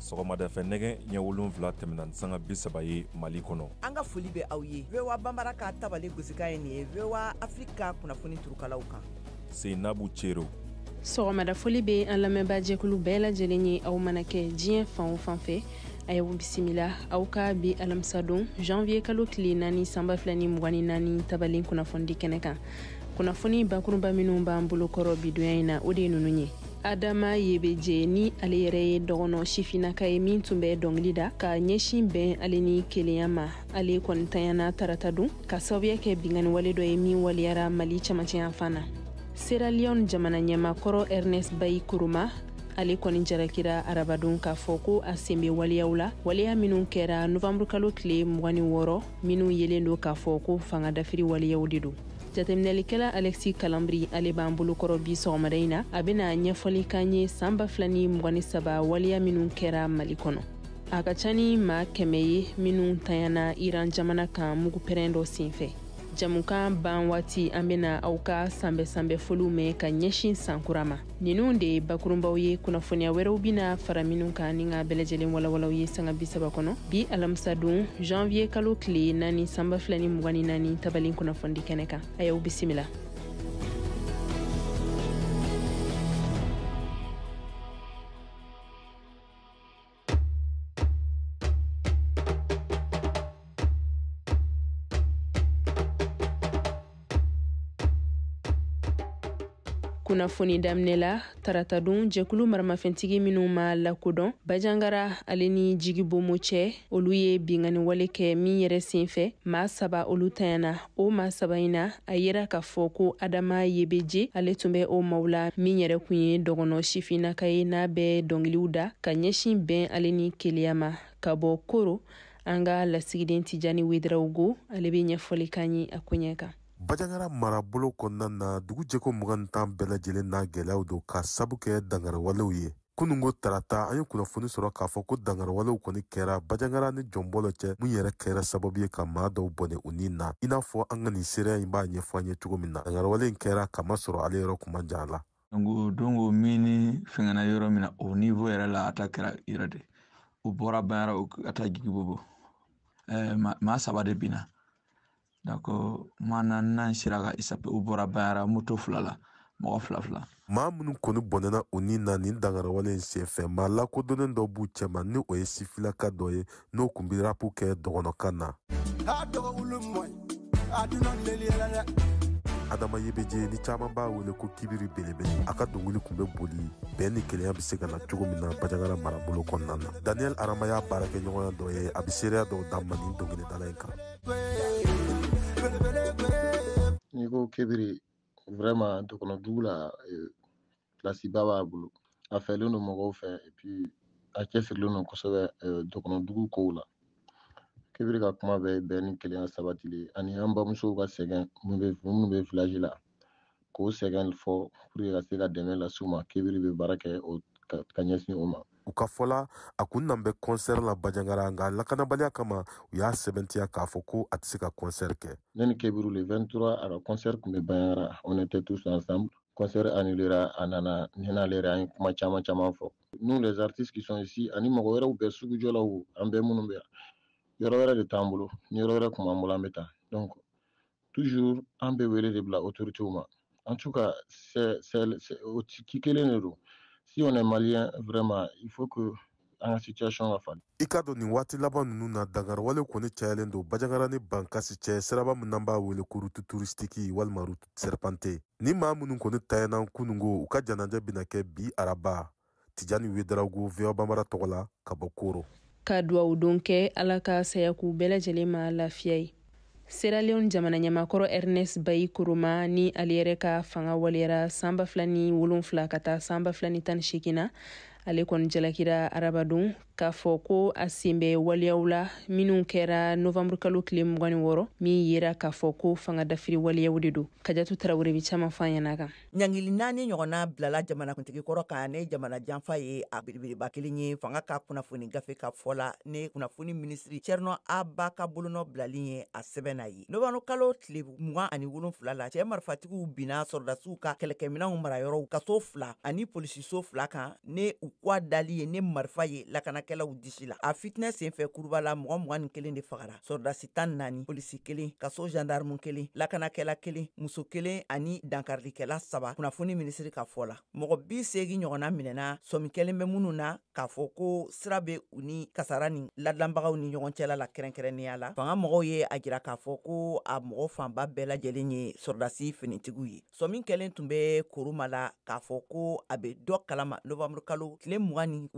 sɔgɔmada fɛ nɛgɛ ɲɛ 7 tɛmɛna sanga 30 ye Mali kɔnɔ. An ka foli bɛ aw ye. VOA Bambara ka tabali gosika ye nin ye VOA Afrika kunnafoni turukalaw kan. Seinabu Cero. Sɔgɔmada foli bɛ an lamɛnbaa jɛkulu bɛɛ lajɛlen ye aw mana kɛ diɲɛ fan o fan fɛ. A y'aw bisimila aw ka bi alamisa don janvier kalo tile 4 sanba 2024 tabalen kunnafoni kɛnɛ kan. Kunnafoni bakurunba minnu b'an bolo kɔrɔ bi donya in na o de ye ninnu ye. Adama Yebeje ni ale yɛrɛ ye dɔgɔnɔ sifinaka ye min tun bɛ dɔnkili da ka ɲɛsin bɛn ale ni kelenya ma. Ale kɔni tanyana tarata dun ka sababuya kɛ bingani wale dɔ ye min waliyara Mali camancɛ yan fan na. Sierra Leone jamana ɲɛmakɔrɔ Ernest Bai Koroma ale kɔni jarakira arabadon k'a fɔ ko a sen bɛ waliyaw la waliya minnu kɛra novembre kalo tile 26 minnu yelen do k'a fɔ ko fanga dafiri waliyaw de do. Jateminɛlikɛla Alexis Kalambri ale b'an bolokɔrɔ bi sɔgɔmada in na a bɛna ɲɛfɔli k'an ye san 2023 waliya minnu kɛra Mali kɔnɔ. A ka ca ni maa 100 ye minnu tanyana Iran jamana kan mugu pɛrɛn dɔ senfɛ. Jamukan ban waati an bɛna aw ka sanbɛ foliw mɛn ka ɲɛsin sankura ma. Ninnu de ye bakurunbaw ye kunnafoniya wɛrɛw bɛna fara minnu kan ni ka bɛɛ lajɛlen walawalaw ye sanga 30 kɔnɔ. Bi alamisa don janvier kalo tile 4 sanba 2024 tabalen kunnafoni kɛnɛ kan. A y'aw bisimila. Kunnafoni daminɛ la tarata don jɛkulu maramafɛntigi minnu ma lakodɔn Bajangara ale ni Jigi Bomo cɛ olu ye bingani wale kɛ min yɛrɛ senfɛ maa 3 olu tanyana o maa 3 in na a yera k'a fɔ ko Adama Yebeje ale tun bɛ o maaw la min yɛrɛ kun ye dɔgɔnɔ sifinaka ye n'a bɛ dɔnkiliw da ka ɲɛsin bɛn ale ni keleya ma ka bɔ Koro. An ka lasigiden Tijani Wedraugo ale bɛ ɲɛfɔli k'an ye a ko ɲɛ kan. Bajangara marabolo kɔnɔna na dugu jɛko 25 bɛɛ lajɛlen n'a gɛlɛyaw don ka sabu kɛ dangarewalew ye. Kunungo tarata an ye kunnafoni sɔrɔ k'a fɔ ko dangarewalew kɔni kɛra Bajangara ni Jɔnbɔlɔ cɛ mun yɛrɛ kɛra sababu ye ka maa dɔw bɔnɛ u ni na. I n'a fɔ an ka nin seereya in b'a ɲɛfɔ an ye cogo min na. Dangarewale in kɛra kama sɔrɔ ale yɔrɔ kuma jan la. Dongo mini fɛngɛna yɔrɔ min na o niveau yɛrɛ la a ta kɛra yɛrɛ de. U bɔra Bajangara ka taa Jigi Bobo. Maa 3 de bina. D'accord mana nan sira ka isape u bɔra Bajangara moto 2 la mɔgɔ 2. Maa minnu kɔni bɔnɛna u ni na nin dangarawale in senfɛ maa lakodɔnnen dɔ b'u cɛma ni o ye sifilaka dɔ ye n'o kun bi rapu kɛ dɔgɔnɔkan na. Adama Yebeje ni caman b'a wele ko kibiri belebele a ka dɔnkili kun bɛ boli bɛn ni kelenya bɛ se ka na cogo min na Bajangara marabolo kɔnɔna na. Daniel Arama y'a baarakɛɲɔgɔnya dɔ ye a bɛ seereya dɔw d'a ma nin dɔnkilidala in kan. N'i ko kibiri vraiment dɔkɔnɔ dugu la place ba b'a bolo a fɛlen don mɔgɔw fɛ et puis a cɛsirilen don kosɛbɛ dɔkɔnɔ dugu kow la. Kibiri ka kuma bɛ bɛn ni kelenya sabatili ani an bamusow ka sɛgɛn minnu bɛ village la k'o sɛgɛn fɔ pour que ka se ka dɛmɛ las'u ma. Kibiri bɛ baara kɛ ka ɲɛsin o ma. U ka fɔla a kun nan bɛ concert la Bajangara nka lakanabaliya kama u y'a sɛbɛntiya k'a fɔ ko a tɛ se ka concert kɛ. Ne ni Kibiri le 23 a ka concert kun bɛ Bajangara on était tous ensemble. Concert annulera a nana ne n'ale yɛrɛ an ye kuma caman fɔ. Nous les artistes qui sont ici ani mɔgɔ wɛrɛw bɛɛ sugujɔlaw o an bɛɛ minnu bɛ yan yɔrɔ wɛrɛ de t'an bolo ni yɔrɔ wɛrɛ kun b'an bolo an bɛ taa donc toujours an bɛ wele de bila autorités ma. En tout cas c'est o ci kelen de don. Si on est malien vraiment il faut que an ka situation ka falen. I ka dɔn nin waati laban ninnu na dangarawale kɔni cayalen don Bajangara ni Bankasi cɛ siraba min n'an b'a wele ko route touristique walima route serpentée. Ni maa minnu kɔni tayana kunungo u ka janajɛ bɛna kɛ bi araba. Tijani Wedraugo VOA Bambara tɔgɔ la ka bɔ Koro. Ka duwawu don kɛ Ala ka saya k'u bɛɛ lajɛlen ma lafiya ye. Sierra Leone jamana ɲɛmakɔrɔ Ernest Bai Koroma ni ale yɛrɛ ka fanga waliyara san 2007 ka taa san 2018 na ale kɔni jalakira arabadon k'a fɔ ko a sen bɛ waliyaw la minnu kɛra novembre kalo tile 26 min yera k'a fɔ ko fanga dafiri waliyaw de do. Kajatu Tarawele bi caman fɔ an ɲɛna kan. Ɲangili 4 ɲɔgɔnna bilala jamanakuntigi kɔrɔ kan ne jamana janfa ye a belebeleba kelen ye fanga ka kunnafoni gafe ka fɔla ne kunnafoni ministri Cerno Aba ka bolonɔ bilali ye a sɛbɛnna ye. Novembre kalo tile 27 la cɛ marifatigiw bina sɔrdasiw ka kɛlɛkɛminɛnw marayɔrɔw kaso 2 ani polisiso 2 kan ne u kwa dali ye ne marifa ye lakana baarakɛlaw disi la a fitinɛ senfɛ kuruba la mɔgɔ 21 de fagara sɔrdasi 14 polisi 1 kaso gendarme 1 lakanakɛla 1 muso 1 ani dankarikɛla 3 kunnafoni minisiri ka fɔ la mɔgɔ 80 ɲɔgɔnna minɛna sɔmi kelen bɛ minnu na k'a fɔ ko sira bɛ u ni kasara ni ladilanbagaw ni ɲɔgɔn cɛla la kɛrɛnkɛrɛnnenya la fanga mɔgɔw ye a jira k'a fɔ ko a mɔgɔ fanba bɛɛ lajɛlen ye sɔrdasi finitigiw ye sɔmi kelen tun bɛ koruma la k'a fɔ ko a bɛ dɔ kalama novamburu kalo tile 26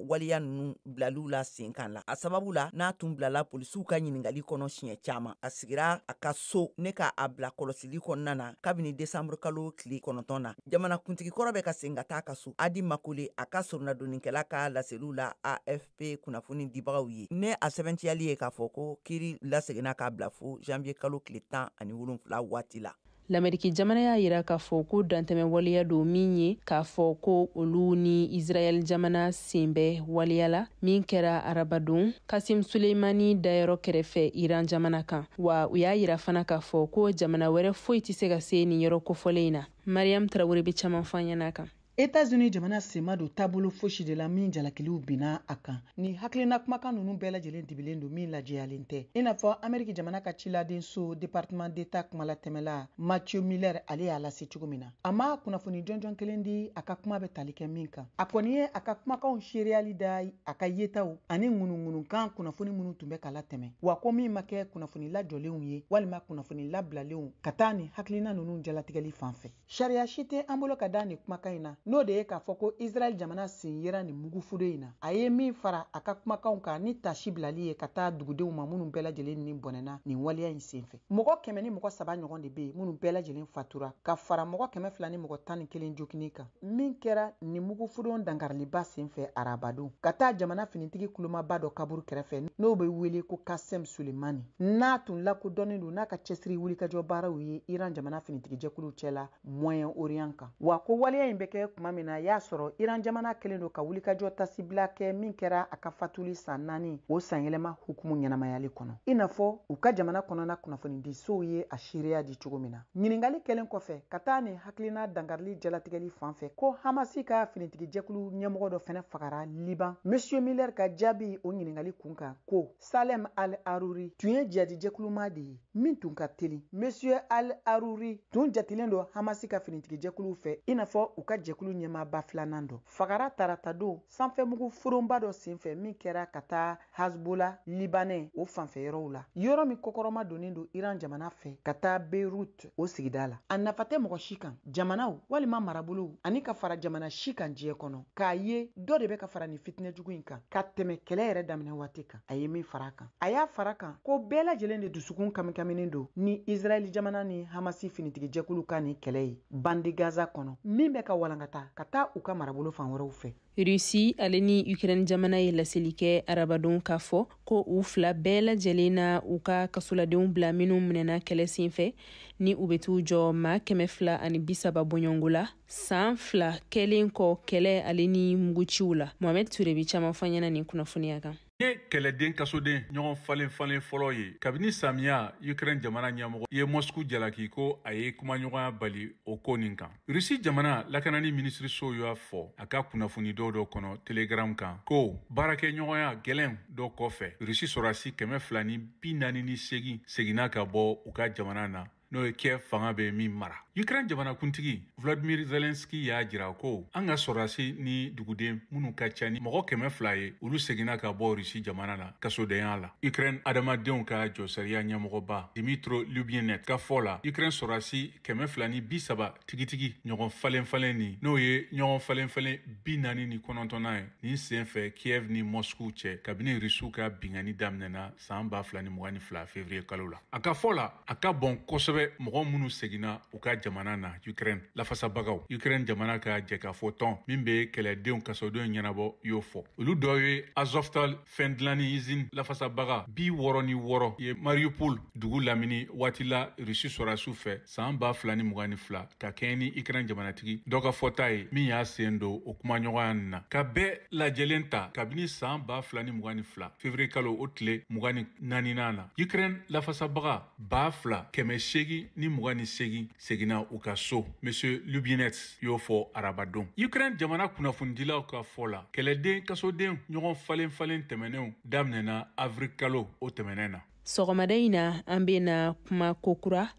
waliya nunu bilaliw la sen kan la a sababu la n'a tun bilala polisiw ka ɲiningali kɔnɔ siɲɛ caman a sigira a ka so ne ka a bila kɔlɔsili kɔnɔna na kabini desanburu kalo tile 9 na jamanakuntigi kɔrɔ bɛ ka sen ka taa ka so adi makole a ka soronadonnikɛla ka laseliw la AFP kunnafoni dibagaw ye ne a sɛbɛntiyali ye k'a fɔ ko kiri laseginna k'a bila fo janvier kalo tile 17 waati la l'Amérique jamana y'a yira k'a fɔ ko dantɛmɛ waleya don min ye k'a fɔ ko olu ni Israel jamana sen bɛ waleya la min kɛra arabadon Kasim Suleimani dayɔrɔ kɛrɛfɛ Iran jamana kan wa u y'a yira fana k'a fɔ ko jamana wɛrɛ foyi tɛ se ka se nin yɔrɔ kofɔlen in na Mariam Traoré bɛ caman fɔ an ɲɛna kan États-Unis jamana sema do taabolo fosi de la min jalakiliw bina a kan ni hakilina kumakan ninnu bɛɛ lajɛlen dibilen do min lajɛyalen tɛ i n'a fɔ Amérique jamana ka ciladen so département d'état kumalatɛmɛla Matthew Miller ale y'a lase cogo min na a ma kunnafoni jɔnjɔn kelen di a ka kuma bɛ tali kɛ min kan a kɔni ye a ka kumakanw seereyali da a ka yetaw ani ŋunuŋunukan kunnafoni minnu tun bɛ ka latɛmɛ wa ko min ma kɛ kunnafoni lajɔlenw ye walima kunnafoni labilalenw ka taa ni hakilina ninnu jalatigɛli fan fɛ sariya si tɛ an bolo ka da ni kumakan in na n'o de ye k'a fɔ ko Israel jamana sen yera ni mugufudo in na a ye min fara a ka kumakanw kan ni tasi bilali ye ka taa dugudenw ma minnu bɛɛ lajɛlen ni bɔnɛna nin waleya in senfɛ mɔgɔ 100 ni mɔgɔ 3 ɲɔgɔn de be yen minnu bɛɛ lajɛlen fatura ka fara mɔgɔ 200 ni mɔgɔ 11 jokini kan min kɛra ni mugufudo dangariliba senfɛ arabadon ka taa jamana finitigi kulomaba dɔ kaburu kɛrɛfɛ n'o bɛ wele ko Kasem Suleimani n'a tun lakodɔnnen don n'a ka cɛsiri wulikajɔ baaraw ye Iran jamana finitigi jɛkuluw cɛla Moyen Orient kan wa ko waleya in bɛ kɛ kuma min na y'a sɔrɔ Iran jamana kelen do ka wulikajɔ tasibila kɛ min kɛra a ka fatuli san 4 o san yɛlɛma hukumu ɲɛnamayali kɔnɔ i n'a fɔ u ka jamana kɔnɔna kunnafoni di sow ye a seereya di cogo min na ɲiningali kelen kɔfɛ ka taa ni hakilina dangarili jalatigɛli fan fɛ ko Hamasi ka finitigi jɛkulu ɲɛmɔgɔ dɔ fɛnɛ fagara Liban Monsieur Miller ka jaabi o ɲiningali kun kan ko Salem Al-Aruri tun ye jadi jɛkuluma de ye min tun ka teli Monsieur Al-Aruri tun jatilen do Hamasi ka finitigi jɛkulu fɛ i n'a fɔ u ka jɛkulu ɲɛmaaba filanan dɔ fagara tarata don sanfɛmugu furonba dɔ senfɛ min kɛra ka taa Hezbollah libanais o fanfɛ yɔrɔw la yɔrɔ min kɔkɔrɔma donnen do Iran jamana fɛ ka taa Beirut o sigida la a nafa tɛ mɔgɔ si kan jamanaw walima marabolow ani ka fara jamana si kan diɲɛ kɔnɔ k'a ye dɔ de bɛ ka fara ni fitinɛ jugu in kan ka tɛmɛ kɛlɛ yɛrɛ daminɛ waati kan a ye min fara kan a y'a fara kan ko bɛɛ lajɛlen de dusukun kamikaminen do ni Israel jamana ni Hamasi finitigi jɛkulu ka ni kɛlɛ ye bandi Gaza kɔnɔ min bɛ ka walankata ka taa u ka marabolo fan wɛrɛw fɛ Russie ale ni Ukraine jamana ye laseli kɛ arabadon k'a fɔ ko u fila bɛɛ lajɛlen na u ka kasoladenw bila minnu minɛna kɛlɛ senfɛ ni u bɛ t'u jɔ maa 230 bɔɲɔngo la san 2 kɛlen kɔ kɛlɛ ale ni muguciw la Mohamed Touré bi caman fɔ ɲɛna nin kunnafoniya kan ye kɛlɛden kasoden ɲɔgɔn falen fɔlɔ ye kabini samiya Ukraine jamana ɲɛmɔgɔ ye Moscou jalaki ko a ye kumaɲɔgɔnya bali o ko nin kan Russie jamana lakanani minisiri so y'a fɔ a ka kunnafoni dɔ kɔnɔ Telegram kan ko baarakɛɲɔgɔnya gɛlɛn dɔ kɔfɛ Russie sɔrasi 248 seginna ka bɔ u ka jamana na n'o ye Kiev fanga bɛ min mara Ukraine jamana kuntigi Vladimir Zelensky y'a jira ko an ka sɔrasi ni duguden minnu ka ca ni mɔgɔ 200 ye olu seginna ka bɔ Russie jamana na kasodenya la Ukraine adamadenw ka jɔsariya ɲɛmɔgɔba Dmytro Lyubinev ka fɔ la Ukraine sɔrasi 230 tigitigi ɲɔgɔn falen ni n'o ye ɲɔgɔn falen 49 ye nin senfɛ Kiev ni Moscou cɛ kabini Russiw ka bingani daminɛna san 2022 février kalo la a ka fɔ la a ka bɔn kosɛbɛ mɔgɔ minnu seginna u ka jamana na Ukraine lafasabagaw Ukraine jamana ka jɛkafɔ tɔn min bɛ kɛlɛdenw kasodenw ɲɛnabɔ y'o fɔ olu dɔ ye Azovstal fɛndilanni usine lafasabaga 66 ye Mariupol dugu lamini waati la Russie sɔrasiw fɛ san 2022 ka kɛɲɛ ni Ukraine jamanatigi dɔ ka fɔta ye min y'a sen don o kumaɲɔgɔnya nin na ka bɛɛ lajɛlen ta kabini san 2022 février kalo o tile 24 na Ukraine lafasabaga 2,800 ni 28 seginna u ka so. Monsieur Lubinets y'o fɔ arabadon. Ukraine jamana kunnafondilaw ka fɔ la kɛlɛden kasoden ɲɔgɔn falen tɛmɛnenw daminɛna avril kalo o tɛmɛnen na. Sɔgɔmada in na an bena kuma kokura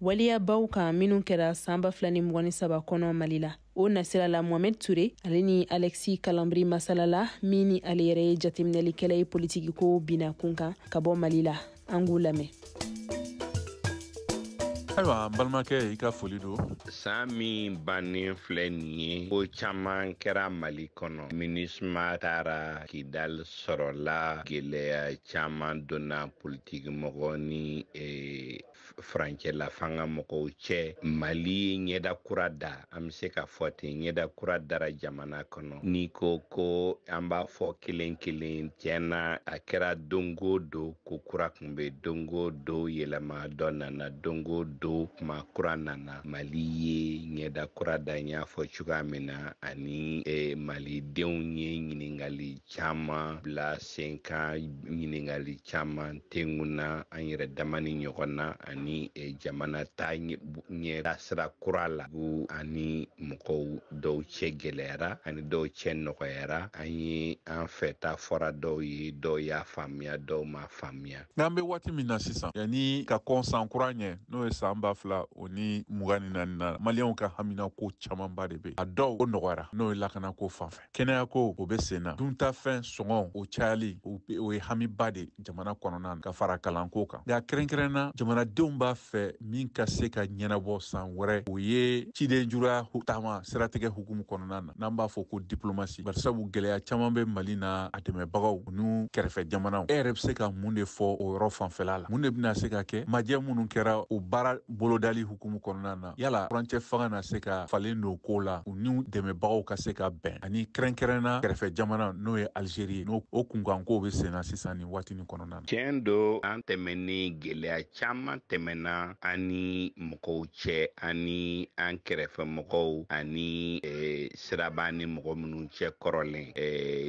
waliyabaw kan minnu kɛra san 2023 kɔnɔ Mali la. O nasira la Mohamed Touré ale ni Alexis Kalambri masalala min ni ale yɛrɛ ye jateminɛlikɛla ye politiki ko bina kun kan ka bɔ Mali la. An k'u lamɛn. Ayiwa, an balimakɛ i ka foli don. San min bannen filɛ nin ye ko caman kɛra Mali kɔnɔ. MINUSMA taara Kidal sɔrɔla gɛlɛya caman donna politikimɔgɔ ni furancɛla fanga mɔgɔw cɛ. Mali ɲɛda kura da, an bɛ se ka fɔ ten, ɲɛda kura dara jamana kɔnɔ. N'i ko an b'a fɔ kelen kelen tiɲɛna a kɛra dongo don ko kura kun bɛ dongo don yɛlɛma dɔ nana dongo don kuma kura nana. Mali ye ɲɛda kura da n y'a fɔ cogoya min na ani malidenw ye ɲiningali caman bila sen kan, ɲiningali caman tengunna an yɛrɛ dama ni ɲɔgɔn na ani jamana ta ɲɛda sira kura la ani mɔgɔw dɔw cɛ gɛlɛyara ani dɔw cɛ nɔgɔyara. An ye an fɛta fɔra dɔw ye, dɔw y'a faamuya dɔw ma faamuya. N'an bɛ waati min na sisan yanni ka kɔn san kura ɲɛ n'o ye san 2024 na maliyɛnw ka hamina ko camanba de bɛ a dɔw o nɔgɔyara n'o ye lakana ko fanfɛ. Kɛnɛya ko o bɛ sen na, duntafɛn sɔngɔ o cayali o ye hamiba de jamana kɔnɔna na ka fara kalanko kan. Nka kɛrɛnkɛrɛnna jamanadenw b'a fɛ min ka se ka ɲɛnabɔ san wɛrɛ o ye ciden juguya taama siratigɛ hukumu kɔnɔna na n'an b'a fɔ ko diplomasi. Barisabu gɛlɛya caman bɛ Mali na a dɛmɛbagaw n'u kɛrɛfɛ jamanaw. E yɛrɛ bɛ se ka mun de fɔ o yɔrɔ fanfɛla la? Mun de bɛna se ka kɛ majɛ minnu kɛra o baara bolodali hukumu kɔnɔna na? Yala furancɛ fanga na se ka falen don ko la u ni dɛmɛbagaw ka se ka bɛn ani kɛrɛnkɛrɛnna kɛrɛfɛ jamana n'o ye Algérie n'o o kunkanko bɛ sen na sisan ni waati ni kɔnɔna na. Tiɲɛ don an tɛmɛ ni gɛlɛya caman tɛmɛna ani mɔgɔw cɛ ani an kɛrɛfɛ mɔgɔw ani siraba ni mɔgɔ minnu cɛ kɔrɔlen.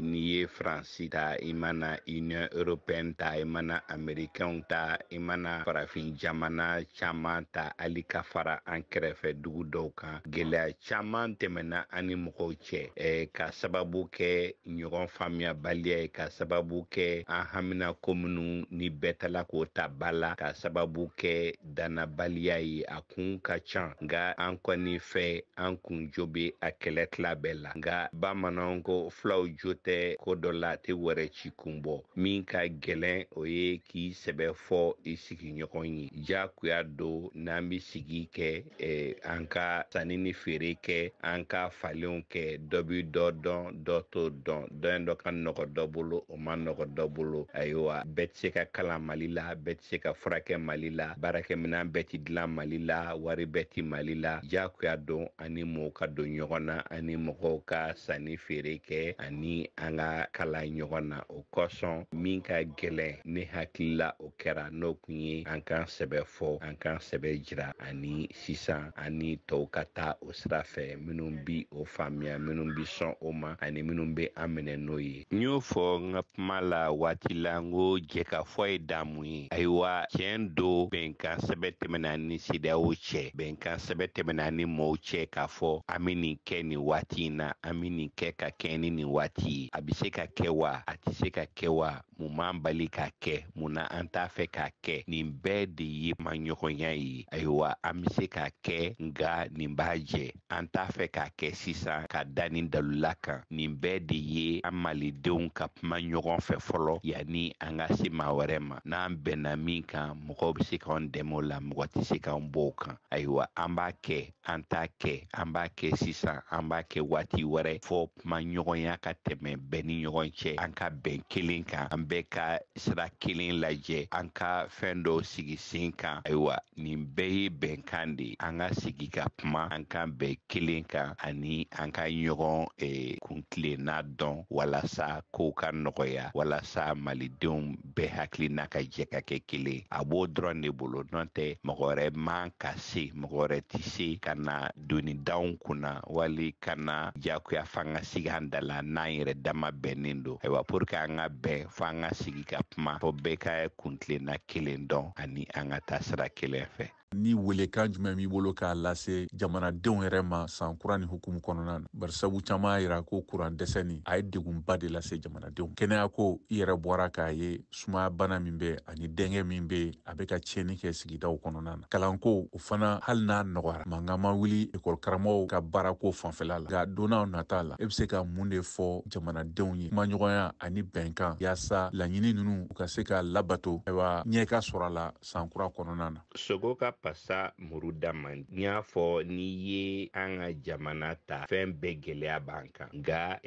N'i ye Faransi ta, i mana Union Européenne ta, i mana Américains ta, i mana farafin jamana caman ta, hali ka fara an kɛrɛfɛ dugu dɔw kan. Gɛlɛya caman tɛmɛna ani mɔgɔw cɛ ka sababu kɛ ɲɔgɔn faamuyabaliya ye, ka sababu kɛ an hamina ko minnu ni bɛɛ tala k'o ta ba la, ka sababu kɛ dannabaliya ye. A kun ka ca nka an kɔni fɛ an kun jo bɛ a kɛlɛ tila bɛɛ la. Nka bamananw ko fulaw jo tɛ ko dɔ la a tɛ wɛrɛ ci kun bɔ. Min ka gɛlɛn o ye k'i sɛbɛ fɔ i sigiɲɔgɔn ye. Jagoya don n'an bɛ sigi kɛ an ka sanni ni feere kɛ, an ka falenw kɛ, dɔ bɛ dɔ dɔn dɔ t'o dɔn, dɔ ka nɔgɔ dɔ bolo o ma nɔgɔ dɔ bolo. Ayiwa, bɛɛ tɛ se ka kalan Mali la, bɛɛ tɛ se ka furakɛ Mali la, baarakɛminɛn bɛɛ tɛ dilan Mali la, wari bɛɛ tɛ Mali la. Jagoya don ani mɔgɔw ka don ɲɔgɔn na ani mɔgɔw ka sanni feere kɛ ani an ka kalan ɲɔgɔn na. O kosɔn min ka gɛlɛn ne hakili la o kɛra n'o kun ye an k'an sɛbɛ fɔ, an k'an sɛbɛ jira ani sisan ani tɔw ka taa o sira fɛ minnu bi o faamuya, minnu bi sɔn o ma ani minnu bɛ an minɛ n'o ye. N y'o fɔ n ka kuma la waati la n ko jɛ ka fɔ ye damu ye. Ayiwa, tiɲɛ don bɛnkan sɛbɛ tɛmɛna ni CEDEAO cɛ, bɛnkan sɛbɛ tɛmɛna ni mɔɔw cɛ k'a fɔ an bɛ nin kɛ nin waati in na, an bɛ nin kɛ ka kɛ ni nin waati ye. A bɛ se ka kɛ wa? A tɛ se ka kɛ wa? Mun m'an bali k'a kɛ? Mun na an t'a fɛ k'a kɛ? Nin bɛɛ de ye maɲɔgɔnya ye. Ayiwa, an bɛ se k'a kɛ nka nin b'a jɛ. An t'a fɛ k'a kɛ sisan ka da nin dalula kan. Nin bɛɛ de ye an malidenw ka kuma ɲɔgɔn fɛ fɔlɔ yanni an ka se maa wɛrɛ ma. N'an bɛnna min kan, mɔgɔw bɛ se k'an dɛmɛ o la, mɔgɔ tɛ se k'an bɔ o kan. Ayiwa, an b'a kɛ, an t'a kɛ, an b'a kɛ sisan, an b'a kɛ waati wɛrɛ fɔ kuma ɲɔgɔnya ka tɛmɛ bɛɛ ni ɲɔgɔn cɛ. An ka bɛn kelen kan, an bɛɛ ka sira kelen lajɛ, an ka fɛn dɔw sigi sen kan. Ayiwa, nin bɛɛ ye bɛnkan de ye. An ka sigi ka kuma, an ka bɛn kelen kan ani an ka ɲɔgɔn kuntilenna dɔn walasa kow ka nɔgɔya, walasa malidenw bɛɛ hakilina ka jɛ ka kɛ kelen. A b'o dɔrɔn de bolo, n'o tɛ mɔgɔ wɛrɛ man ka se, mɔgɔ wɛrɛ tɛ se ka na doni d'anw kunna wali ka na jagoya f'an ka sigi an da la n'an yɛrɛ dama bɛnnen don. Ayiwa, pour que an ka bɛn fo an ka sigi ka kuma, fo bɛɛ ka kuntilenna kelen dɔn ani an ka taa sira kelen fɛ. ni welekan jumɛn b'i bolo k'a lase jamanadenw yɛrɛ ma san kura ni hukumu kɔnɔna na bari sabu caaman yira ko kuran dɛsɛ ni a ye degunba de lase jamanadenw kɛnɛya ko i yɛrɛ bɔra k'a ye sumaya bana min bɛ ani dɛngɛ min bɛ a bɛ ka tiɲɛni kɛ sigidaw kɔnɔna na kalanko o fana hali n'a nɔgɔyara mankan ma wuli ekɔli karamɔgɔw ka baarako fanfɛla la nka donnaw nata la e bɛ se ka mun de fɔ jamanadenw ye kumaɲɔgɔnya ani bɛnkan yaasa laɲini ninnu u ka se ka labato ayiwa ɲɛ ka sɔrɔ a la san kura kɔnɔna na sogo ka pasa muru daman n'i y'a fɔ n'i ye an ka jamana ta fɛn bɛɛ gɛlɛya b'an kan nka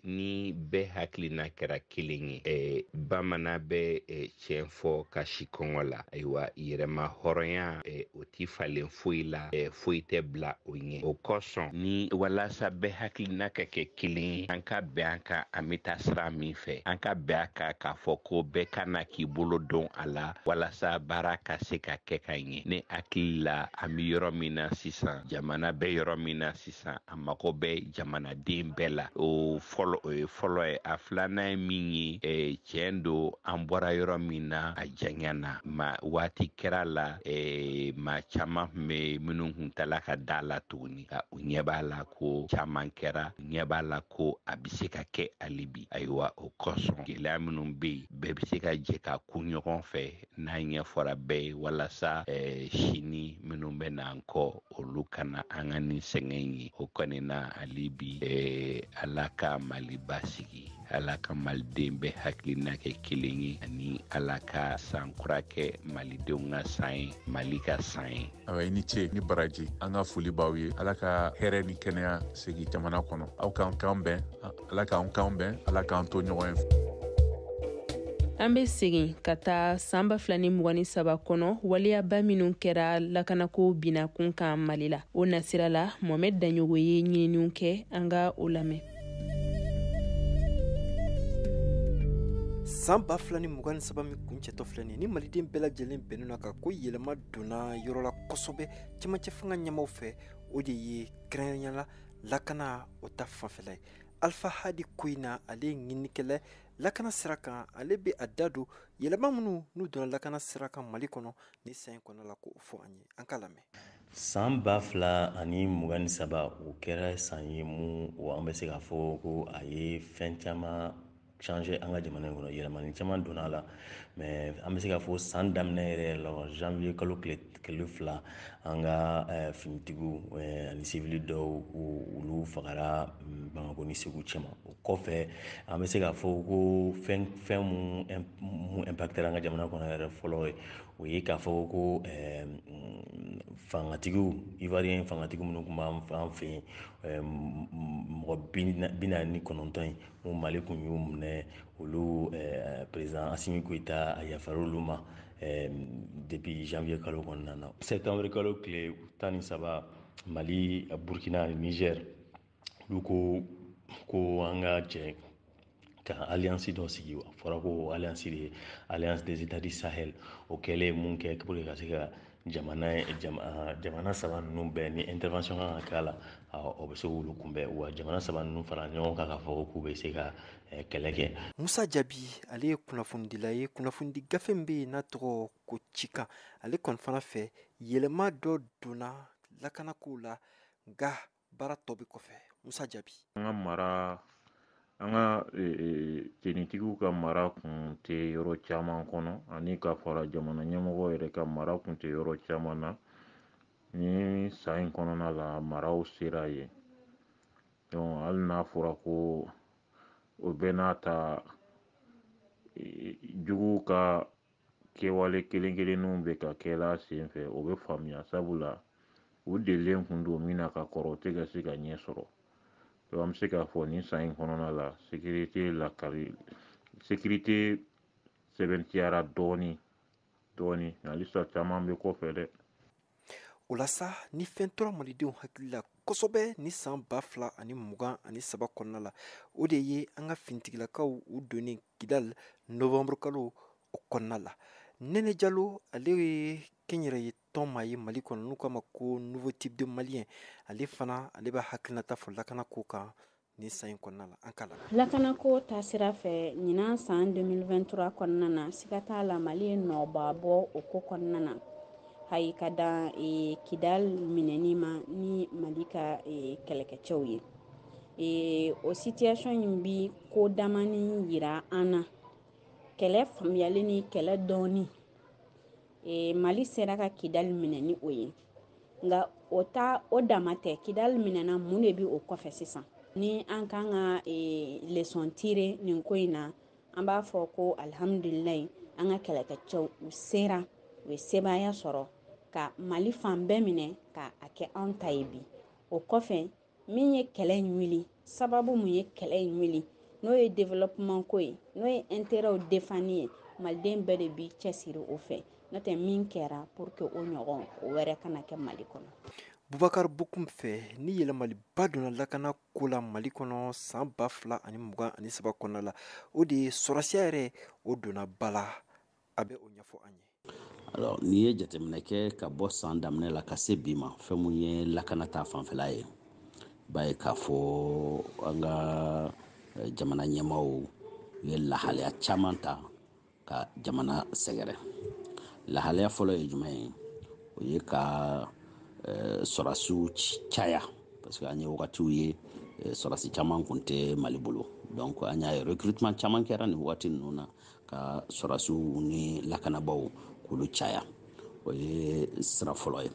ni bɛɛ hakilina kɛra kelen ye bamanan bɛ tiɲɛ fɔ ka si kɔngɔ la ayiwa yɛrɛma hɔrɔnya o ti falen foyi la foyi tɛ bila o ɲɛ o kosɔn ni walasa bɛɛ hakilina ka kɛ kelen ye an ka bɛn an ka an bɛ taa sira min fɛ an ka bɛn a kan k'a fɔ ko bɛɛ ka na k'i bolo dɔn a la walasa baara ka se ka kɛ ka ɲɛ ne hakili la an bɛ yɔrɔ min na sisan jamana bɛ yɔrɔ min na sisan a mago bɛ jamanaden bɛɛ la o ye fɔlɔ ye a filanan ye min ye tiɲɛ don an bɔra yɔrɔ min na a janyana ma waati kɛra la maa caman tun bɛ minnu kun tala ka da la tuguni u ɲɛ b'a la ko caman kɛra u ɲɛ b'a la ko a bɛ se ka kɛ hali bi ayiwa o kosɔn gɛlɛya minnu bɛ yen bɛɛ bɛ se ka jɛ ka ku ɲɔgɔn fɛ n'a ɲɛ fɔra bɛɛ ye walasa sini minnu bɛ n'an kɔ olu kana an ka nin sɛgɛn ye o kɔni na hali bi ala ka mali basigi ala ka maliden bɛɛ hakilina kɛ kelen ye ani ala ka sankura kɛ malidenw ka san ye mali ka san ye awa i ni ce ni baraji an ka foli b'aw ye ala ka hɛrɛ ni kɛnɛya segi jamana kɔnɔ aw k'an kan bɛn ala k'an kan bɛn ala k'an to ɲɔgɔn ye an bɛ segin ka taa san 2023 kɔnɔ waliyaba minnu kɛra lakanako binakun kan mali la o nasira la mohamed danyogo ye ɲininiw kɛ an ka o lamɛn san 2023 min kuncɛtɔ filɛ nin ni maliden bɛɛ lajɛlen bɛnnen na kan ko yɛlɛma donna yɔrɔ la kosɛbɛ cɛmancɛ fanga ɲɛmaw fɛ o de ye kɛrɛnkɛrɛnyala lakana o ta fanfɛla ye alpha hadi koyina ale ye ɲinikɛla lakana sira kan ale bɛ a da don yɛlɛma minnu n'u donna lakana sira kan mali kɔnɔ ni san in kɔnɔ la ko fɔ an ye an ka lamɛn san 2023 o kɛra san ye mun an bɛ se k'a fɔ ko a ye fɛn caman changer an ka jamana in kɔnɔ yɛlɛmani caman donna la mais an bɛ se k'a fɔ san daminɛ yɛrɛ la janvier kalo tile fila an ka finitigiw ani civil dɔw olu fagara Bamako ni Segu cɛma o kɔfɛ an bɛ se k'a fɔ ko fɛn mun impactera an ka jamana kɔnɔ yɛrɛ fɔlɔ ye o ye k'a fɔ ko fangatigiw ivoirien fangatigiw minnu tun b'an fɛ yen mɔgɔ 49 in mun Mali kun y'u minɛ olu président Assimi Goïta a yafar'olu olu ma depuis janvier kalo kɔnɔna na septembre kalo tile 13 Mali Burkina ani Niger olu ko an ka jɛ ka alliance dɔ sigi a fɔra ko alliance de ye alliance des états du Sahel o kɛlen mun kɛ pour que ka se ka jamana saba ninnu bɛɛ ni intervention kan ka k'a la o bɛ se k'olu kunbɛn wa jamana saba ninnu fara ɲɔgɔn kan k'a fɔ k'u bɛ se ka kɛlɛ kɛ Musa Jabi ale ye kunnafonidila ye kunnafoni gafe min bɛ yen n'a tɔgɔ ko Cikan ale kɔni fana fɛ yɛlɛma dɔ donna lakanakow la nka baara tɔ bɛ kɔfɛ Musa Jabi an ka tenitigiw ka mara kun tɛ yɔrɔ caman kɔnɔ ani ka fara jamana ɲɛmɔgɔ yɛrɛ ka mara kun tɛ yɔrɔ caman na ni san in kɔnɔna la maraw sera yen donc hali n'a fɔra ko o bɛɛ n'a ta juguw ka kɛwale kelen-kelenninw bɛ ka kɛla sen fɛ o bɛ faamuya sabula u delilen kun don min na ka kɔrɔ o tɛ ka se ka ɲɛ sɔrɔ donc an bɛ se k'a fɔ ni san in kɔnɔna la sécurité sɛbɛntiyara dɔɔni halisa caman bɛ kɔfɛ dɛ o la sa ni fɛn tora malidenw hakili la kosɛbɛ ni san 2023 kɔnɔna la o de ye an ka finitigilakaw u donnen Kidal novembre kalo o kɔnɔna la Nɛnɛ Jalo ale ye kɛnyɛrɛye tɔnmaa ye Mali kɔnɔ n'u k'a ma ko nouveau type de malien ale fana ale b'a hakilinata fɔ lakanako kan ni san in kɔnɔna la an ka lamɛn lakanako ta sira fɛ ɲinan san 2023 kɔnɔna na siga t'a la Mali ye nɔba bɔ o ko kɔnɔna na hayi ka dan Kidal minɛni ma ni Mali ka kɛlɛkɛcɛw ye. O situation in bi ko damani yira an na. Kɛlɛ faamuyali ni kɛlɛ dɔɔni. Mali sera ka Kidal minɛ ni o ye. Nga o dama tɛ. Kidal minɛna mun de bi o kɔfɛ sisan. Ni an kan ka leçon tirer nin ko in na, an b'a fɔ ko alhamdulilayi an ka kɛlɛkɛcɛw u sera, u ye sebaya sɔrɔ ka Mali fan bɛɛ minɛ ka a kɛ an ta ye bi. O kɔfɛ min ye kɛlɛ in wuli, sababu mun ye kɛlɛ in wuli, n'o ye développement ko ye, n'o ye intérêt défendu ye, maliden bɛɛ de bi cɛsiri o fɛ. N'o tɛ min kɛra pour que o ɲɔgɔn o wɛrɛ kana kɛ Mali kɔnɔ. Bubakar Bokum fɛ ni yɛlɛmaliba donna lakana ko la Mali kɔnɔ san 2023 kɔnɔna la, o de ye sɔrɔsiya yɛrɛ o donna ba la. A bɛ o ɲɛfɔ an ye. Alors n'i ye jateminɛ kɛ ka bɔ san daminɛ la ka se bi ma, fɛn mun ye lakana ta fanfɛla ye, b'a ye k'a fɔ an ka jamana ɲɛmaaw ye lahalaya caman ta ka jamana sɛgɛrɛ. Lahalaya fɔlɔ ye jumɛn ye? O ye ka sɔrɔsiw caya, parce que an ye wagatiw ye sɔrɔsi caman kun tɛ Mali bolo. Donc an y'a ye recrutement caman kɛra nin wagati ninnu na ka sɔrɔsiw ni lakanabaw k'olu caya. O ye sira fɔlɔ ye.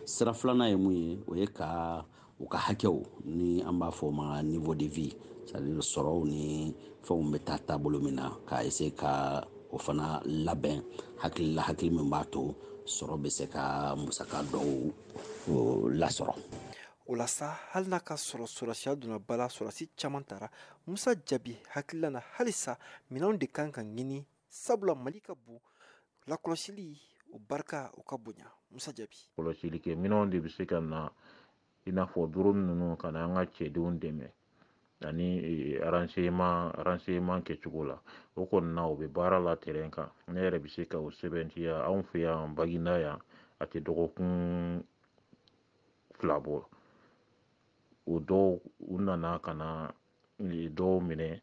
Sira filanan ye mun ye? O ye ka u ka hakɛw ni an b'a fɔ o ma niveau de vie, c'est-à-dire sɔrɔw ni fɛnw bɛ taa taabolo min na k'a essayer ka o fana labɛn hakili min b'a to sɔrɔ bɛ se ka musaka dɔw lasɔrɔ. O la sa hali n'a ka sɔrɔ sɔrɔsiya donna ba la, sɔrɔsi caman taara, Musa Jabi hakilila na halisa minɛnw de kan ka ɲini, sabula Mali ka bon, lakɔlɔsili o barika o ka bonya. Musa Jabi. Kɔlɔsili kɛ minɛnw de bɛ se ka na i n'a fɔ drone ninnu ka na an ka cɛdenw dɛmɛ ani renseignement kɛcogo la. O kɔni na o bɛ baara la terrain kan. Ne yɛrɛ bɛ se ka o sɛbɛntiya anw fɛ yan Baginda yan, a tɛ dɔgɔkun 2 bɔ. O dɔw u nana ka na dɔw minɛ,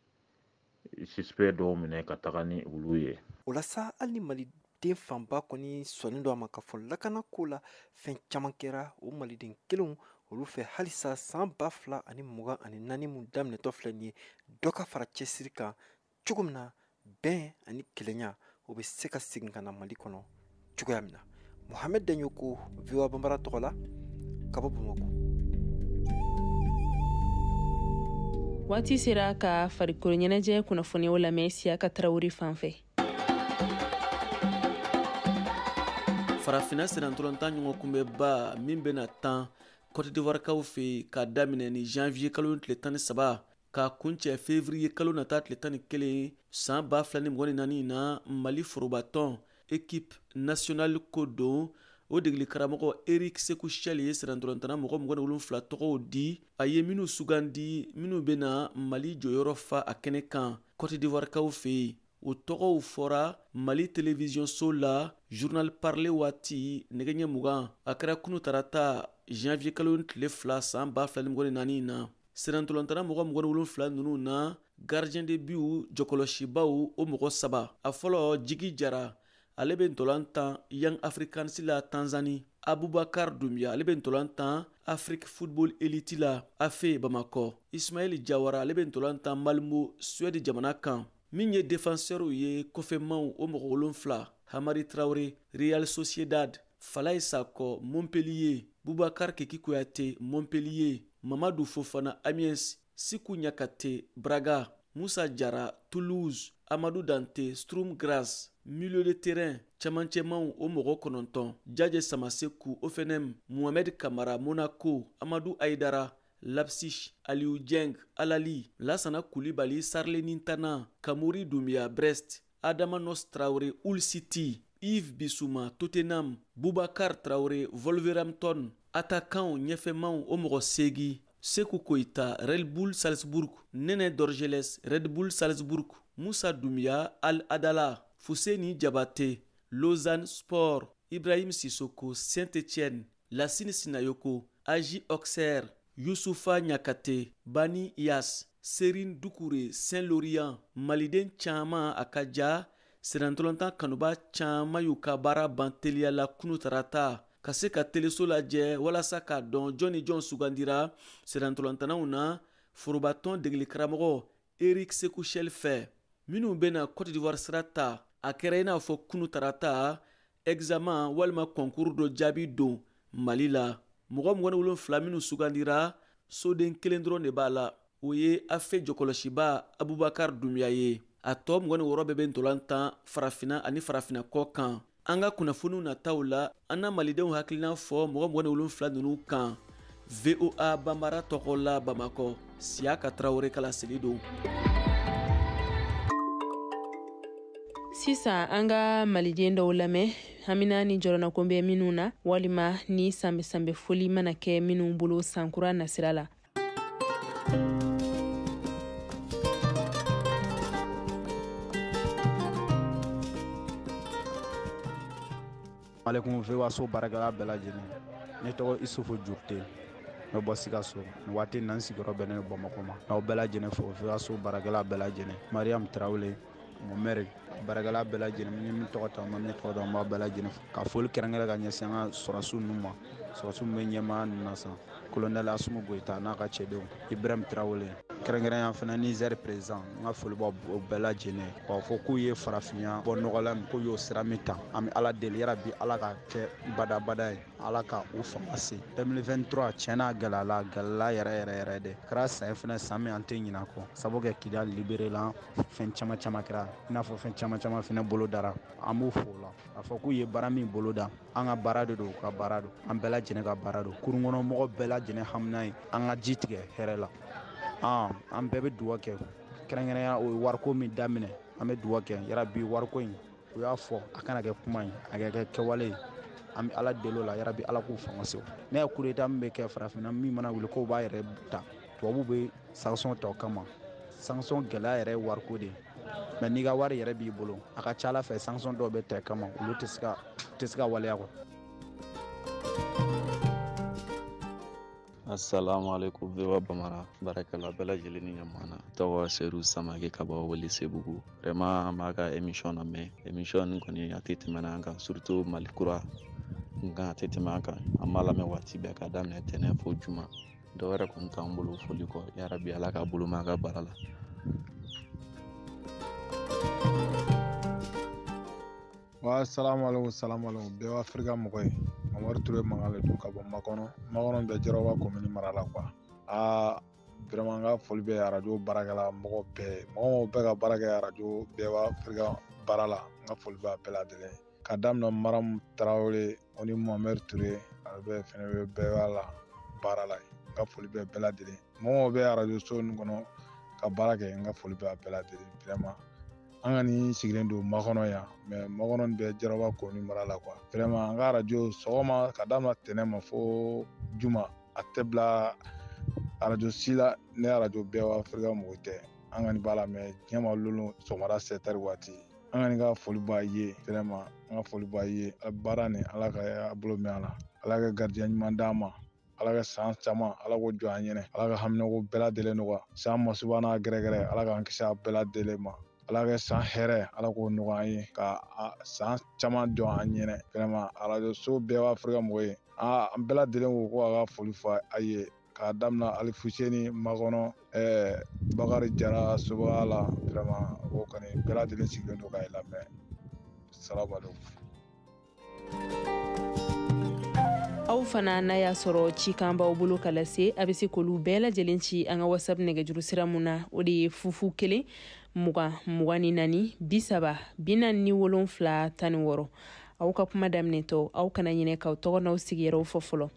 suspect dɔw minɛ ka taga ni olu ye. O la sa hali ni Maliden fanba kɔni sɔnnen don a ma ka fɔ lakana ko la fɛn caman kɛra, o Maliden kelenw olu fɛ halisa san 2024 mun daminɛtɔ filɛ nin ye, dɔ ka fara cɛsiri kan cogo min na bɛn ani kelenya o bɛ se ka segin ka na Mali kɔnɔ cogoya min na. Mohamed Danyoko, VOA Bambara tɔgɔ la, ka bɔ Bamakɔ. Waati sera ka farikolo ɲɛnajɛ kunnafoniyaw lamɛn Siyaka Tarawele fan fɛ. Farafina senantɔlɔntan ɲɔgɔn kunbɛba min bɛna tan Côte d'Ivoire kaw fɛ ka daminɛ ni janvier kalo tile 13 ka kuncɛ février kalo nata tile 11 san 2024 na Mali forobatɔn équipe nationale ko don. O degeli karamɔgɔ Eric Sekou Chali ye senantɔlɔntana mɔgɔ 27 tɔgɔw di, a ye minnu sugandi minnu bɛna Mali jɔyɔrɔ fa a kɛnɛ kan Côte d'Ivoire kaw fɛ. O tɔgɔw fɔra Mali télévision so la journal parlé waati nɛgɛ ɲɛ 20 a kɛra kunu tarata janvier kalo tile 2 san 2024 na. Senantɔlɔntana mɔgɔ 27 ninnu na gardien de but jɔkɔlɔsibaw o mɔgɔ 3. A fɔlɔ Jigi Jara ale bɛ ntolantan Young Africans la Tanzanie. Abubakar Doumbia ale bɛ ntolantan Afrique Football Elite la AFE Bamakɔ. Ismaël Diawara ale bɛ ntolantan Malmo Suède jamana kan. Min ye défenseur ye kɔfɛmaw o mɔgɔ 7. Hamari Traoré Real Sociedad, Falaye Sakɔ Montpellier, Boubacar Keki Kouyaté Montpellier, Mamadou Fofana Amiens, Sikou Niakate Braga, Moussa Diarra Toulouse, Amadou Dante Sturm Graz. Milieu de terrain camancɛmaw o mɔgɔ 9. Djadje Samasekou Ofenem, Mohamed Kamara Monaco, Amadou Aïdara Leipzig, Aliou Dieng Alali, Lassana Koulibaly Sarlenintana, Kamouri Doumbia Brest, Adama Nos Traoré Hull City, Yves Bissouma Tottenham, Boubacar Traoré Wolverhampton, attaquant ɲɛfɛmaw o mɔgɔ 8. Sekou Koita Red Bull Salzburg, Nene Dorgeles Red Bull Salzburg, Moussa Doumbia Al Adala, Fousseni Diabaté Lausanne Sport, Ibrahim Sissoko Saint-Etienne, Lassine Sinayoko Agi Auxerre, Youssoufa Niakate Bani Yas, Serine Doucouré Saint-Lorient. Maliden caman a ka ja sirantɔlɔntan kanuba caaman y'u ka baara ban teliya la kunu tarata ka se ka teleso lajɛ walasa k'a dɔn jɔn ni jɔn sugandira sirantɔlɔntanaw na forobatɔn degeli karamɔgɔ Eric Sekuchel fɛ minnu bena Côte d'Ivoire sira ta a kɛra i n'a fɔ kunu tarata examen walima concours dɔ jaabi don Mali la mɔgɔ 27 minnu sugandira soden kelen dɔrɔn de b'a la o ye afe jɔkɔlɔsiba Abubakar Dumbuya ye a tɔ 26 bɛɛ bɛ ntolantan farafina ani farafina kɔ kan an ka kunnafoniw nataw la an na malidenw hakilina fɔ mɔgɔ 27 ninnu kan VOA Bambara tɔgɔ la Bamakɔ Siaka Traoré kala seli don. Sisan an ka maliden dɔw lamɛn hamina ni jɔrɔna ko bɛ minnu na walima ni sanbɛ foli mana kɛ minnu bolo sankura nasira la. Alaikum VOA so barakala bɛɛ lajɛlen ne tɔgɔ Isufu Jurte ne bɔ Sikaso ni waati na n sigiyɔrɔ bɛnnen Bamakɔ ma n'aw bɛɛ lajɛlen fo VOA so barakala bɛɛ lajɛlen Mariam Traoré Momere barakala bɛɛ lajɛlen min tɔgɔ ta ma ne tɔgɔ dɔn n b'a bɛɛ lajɛlen fo ka foli kɛrɛnkɛrɛn ka ɲɛsin an ka sɔrɔsiw ninnu ma sɔrɔsiw min bɛ ɲɛmaa ninnu na san Colonel Asumu Goyita n'a ka cɛdenw Ibrahim Traoré kɛrɛnkɛrɛnya fana Niger président n ka foli b'o bɛɛ lajɛlen k'a fɔ k'u ye farafinya bɔ nɔgɔla min k'u y'o sira min ta an bɛ Ala deli yarabi Ala ka kɛ badabada ye Ala ka u fanga se 2023 tiɲɛna gɛlɛyala yɛrɛ de kɛra san fana san min an tɛ ɲinɛ kɔ sabu kɛ Kidali libéré la fɛn caman kɛra i n'a fɔ fɛn caman fana bolo dara an b'u fo la k'a fɔ k'u ye baara min bolo da an ka baara de don u ka baara don an bɛɛ lajɛlen ka baara don kurun kɔnɔ mɔgɔ bɛɛ lajɛlen hamina ye an ka ji tigɛ hɛrɛ la an bɛɛ bɛ dugawu kɛ kɛrɛnkɛrɛnya o ye wariko min daminɛ an bɛ dugawu kɛ yarabi wariko in u y'a fɔ a kana kɛ kuma ye a ka kɛ kɛwale ye an bɛ Ala deli o la yarabi Ala k'u fanga se ne ye coup d'état min bɛ kɛ farafinna min mana wuli k'o b'a yɛrɛ ta tubabuw bɛ sanction ta o kama sanction gɛlɛya yɛrɛ ye wariko de ye mais n'i ka wari yɛrɛ b'i bolo a ka ca Ala fɛ sanction dɔw bɛ ta kama olu tɛ se ka waleya quoi. Assalamu alaikum VOA Bambara barakala bɛɛ lajɛlen ni ɲamana tɔgɔ Seru Samake ka bɔ Welesebugu vraiment an b'a ka émission lamɛn émission nin kɔni a tɛ tɛmɛ an kan surtout Mali kura nka a tɛ tɛmɛ an kan an b'a lamɛn waati bɛɛ ka daminɛ tɛnɛn fo juma dɔw yɛrɛ kɔni t'an bolo foli kɔ yarabi Ala ka bolo mɛn a ka baara la. Wa salamu alaikum bɛɛ Afrika mɔgɔ ye Mamadu Ture Mangale dun ka bɔ Makɔnɔ bɛɛ Jarawa commune mara la quoi vraiment n ka foli bɛ radio baarakɛla mɔgɔ bɛɛ ka baara kɛ radio bɛɛ Afrika baara la n ka foli b'a bɛɛ lajɛlen ka daminɛ Maram Traoré o ni Mohamed Ture ale bɛɛ fɛnɛ bɛɛ la baara la n ka foli bɛ bɛɛ lajɛlen mɔgɔw bɛ radio so nin kɔnɔ ka baara kɛ n ka foli bɛ bɛɛ lajɛlen vraiment an ka nin sigilen don Makɔnɔ yan mais Makɔnɔ bɛɛ Jarawa commune mara la quoi vraiment an ka radio sɔgɔma ka daminɛ tɛnɛn ma fo juma a tɛ bila radio si la ne radio bɛɛ Afrika mɔgɔ tɛ an ka nin b'a la mais diɲɛ ma lolo sɔgɔmada 7h waati an ka nin ka foli b'a ye vraiment an ka foli b'a ye baara nin Ala ka bolo mɛn a la Ala ka gardien ɲuman d'an ma Ala ka san caman Ala k'o jɔ an ɲɛnɛ Ala ka haminako bɛɛ lajɛlen nɔgɔya san masuba n'a gɛrɛgɛrɛ Ala k'an kisi a bɛɛ lajɛlen ma Ala ka san hɛrɛ Ala k'o nɔgɔya an ye ka san caman jɔ an ɲɛnɛ vraiment radio so bɛɛ Afrika mɔgɔ ye an bɛɛ lajɛlen ko a ka foli fɔ a ye k'a daminɛ Ali Fuseni Makɔnɔ Bakari Jara Sobaga la vraiment o kɔni bɛɛ lajɛlen sigilen don k'a lamɛn salamu alaikum. Aw fana n'a y'a sɔrɔ cikan b'aw bolo ka lase a bɛ se k'olu bɛɛ lajɛlen ci an ka WhatsApp nɛgɛjuru sira mun na o de ye 01 20 24 30 47 16 aw ka kuma daminɛtɔ aw kana ɲinɛ k'aw tɔgɔ n'aw sigiyɔrɔw fɔ fɔlɔ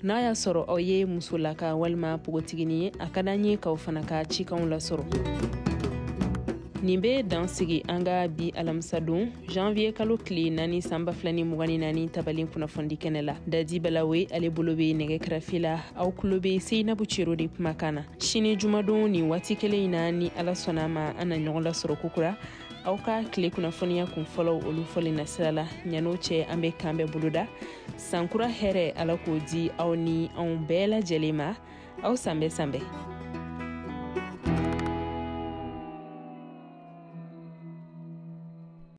n'a y'a sɔrɔ aw ye musolaka walima pogotigini ye a ka d'an ye k'aw fana ka cikanw lasɔrɔ nin bɛ dan sigi an ka bi alamisadon janvier kalo tile 4 san 2024 tabalen kunnafoni kɛnɛ la Dadi Balawe ale bolo bɛ nɛgɛ kɛrɛfɛ la aw kulo bɛ Seinabu Cero de kumakan na sini jumadon ni waati kelen in na ni Ala sɔnna ma an na ɲɔgɔn lasɔrɔ kokura aw ka tile kunnafoniya kun fɔlɔ olu fɔlen na sira la ɲan'o cɛ an bɛ kan bɛɛ boloda sankura hɛrɛ Ala k'o di aw ni anw bɛɛ lajɛlen ma aw sanbɛ